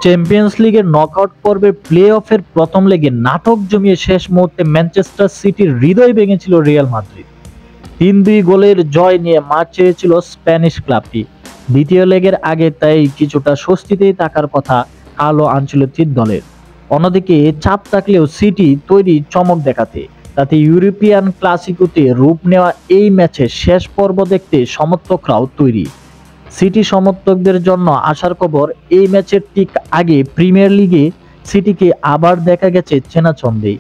Champions লিগের knockout পর্বের play অফের প্রথম লেগে নাটক জমিয়ে শেষ মুহূর্তে ম্যানচেস্টার সিটির হৃদয় ভেঙেছিল রিয়াল মাদ্রিদ। 3-2 গোলের জয় নিয়ে মাঠ ছেড়েছিল স্প্যানিশ ক্লাবটি। দ্বিতীয় লেগের আগে তাই কিছুটা স্বস্তিতেই থাকার কথা কার্লো আনচেলত্তির দলের। অন্যদিকে চাপ থাকলেও সিটি তৈরি চমক দেখাতে, তাতে ইউরোপিয়ান ক্লাসিকোতে রূপ নেওয়া এই ম্যাচে শেষ পর্ব দেখতে সমর্থকরাও তৈরি। সিটি সমর্থকদের জন্য আসার খবর, এই ম্যাচের ঠিক আগে প্রিমিয়ার লিগে সিটিকে আবার দেখা গেছে চেনা ছন্দেই।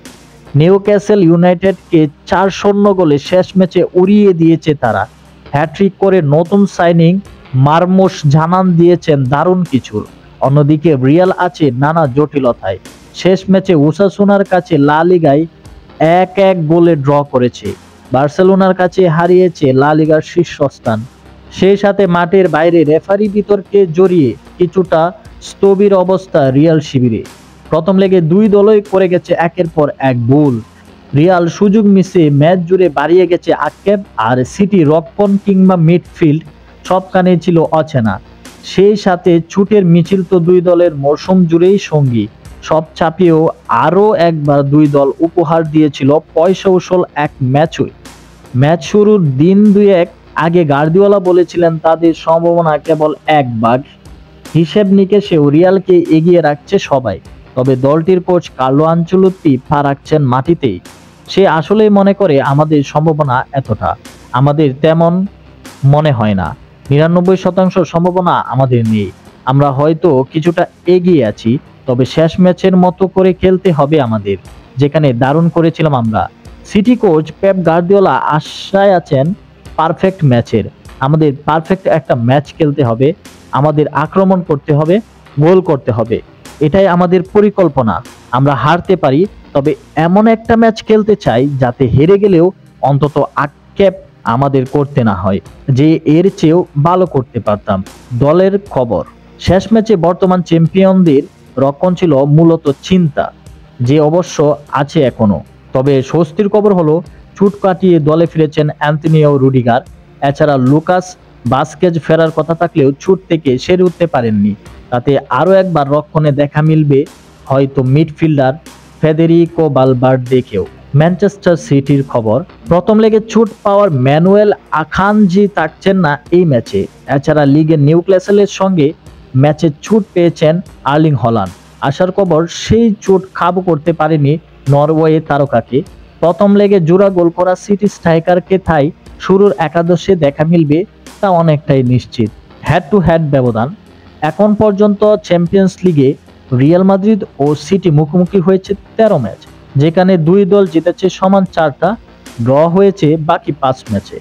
নিউক্যাসল ইউনাইটেডকে 4-0 গোলে শেষ ম্যাচে উড়িয়ে দিয়েছে তারা। হ্যাট্রিক করে নতুন সাইনিং মারমোস জানান দিয়েছেন দারুণ কিছুর। অন্যদিকে রিয়াল আছে নানা জটিলতায়। শেষ ম্যাচে ওসাসুনার কাছে লা লিগায় 1-1 গোলে ড্র করেছে, বার্সেলোনার কাছে হারিয়েছে লা লিগার শীর্ষস্থান। সেই সাথে মাঠের বাইরে রেফারি বিতর্কে জড়িয়ে কিছুটা স্থবির অবস্থা রিয়াল শিবিরে। প্রথম লেগে দুই দলই করে গেছে একের পর এক ভুল। রিয়াল সুযোগ মিসে ম্যাচ জুড়ে বাড়িয়ে গেছে আক্ষেপ, আর সিটি রক্ষণ কিংবা মিডফিল্ড সবখানেই ছিল অচেনা। সেই সাথে ছুটের মিছিল তো দুই দলের মরশুম জুড়েই সঙ্গী। সব চাপিয়েও আরও একবার দুই দল উপহার দিয়েছিল পয়সা উসল এক ম্যাচই। ম্যাচ শুরুর দিন দুয়েক আগে গার্দিওলা বলেছিলেন তাদের সম্ভাবনা কেবল 1 ভাগ। হিসেব নিকেশেও রিয়ালকে এগিয়ে রাখছে সবাই। তবে দলটির কোচ কার্লো আনচেলত্তি পা রাখছেন মাটিতেই। সে আসলেই মনে করে আমাদের সম্ভাবনা এতটা, আমাদের তেমন মনে হয় না। 99% সম্ভাবনা আমাদের নেই। আমরা হয়তো কিছুটা এগিয়ে আছি, তবে শেষ ম্যাচের মতো করে খেলতে হবে আমাদের, যেখানে দারুণ করেছিলাম আমরা। সিটি কোচ পেপ গার্দিওলা আশায় আছেন পারফেক্ট ম্যাচের। আমাদের পারফেক্ট একটা ম্যাচ খেলতে হবে, আমাদের আক্রমণ করতে হবে, গোল করতে হবে, এটাই আমাদের পরিকল্পনা। আমরা হারতে পারি, তবে এমন একটা ম্যাচ খেলতে চাই যাতে হেরে গেলেও অন্তত আক্ষেপ আমাদের করতে না হয় যে এর চেয়েও ভালো করতে পারতাম। দলের খবর, শেষ ম্যাচে বর্তমান চ্যাম্পিয়নদের রক্ষণ ছিল মূলত চিন্তা, যে অবশ্য আছে এখনো। তবে স্বস্তির খবর হলো চোট কাটিয়ে দলে ফিরেছেন অ্যান্টনিও রুডিগার। এছাড়া লুকাস ভাস্কেজ ফেরার কথা থাকলেও চোট থেকে সেরে উঠতে পারেননি। তাতে আরও একবার রক্ষণে দেখা মিলবে হয়তো মিডফিল্ডার ফেদেরিকো ভালভার্দেকেও। ম্যানচেস্টার সিটির খবর, প্রথম লেগে চোট পাওয়ার ম্যানুয়েল আকানজি থাকছেন না এই ম্যাচে। এছাড়া লিগে নিউক্যাসলের সঙ্গে ম্যাচে চোট পেয়েছেন আর্লিং হল্যান্ড। আসার খবর, সেই চোট কাবু করতে পারেনি নরওয়ে তারকাকে। প্রথম লেগে জোড়া গোল করা সিটি স্ট্রাইকারকে তাই শুরুর একাদশে দেখা মিলবে তা অনেকটাই নিশ্চিত। হেড টু হেড ব্যবধান, এখন পর্যন্ত চ্যাম্পিয়ন্স লিগে রিয়াল মাদ্রিদ ও সিটি মুখোমুখি হয়েছে 13 ম্যাচ, যেখানে দুই দল জিতেছে সমান 4টা, ড্র হয়েছে বাকি 5 ম্যাচে।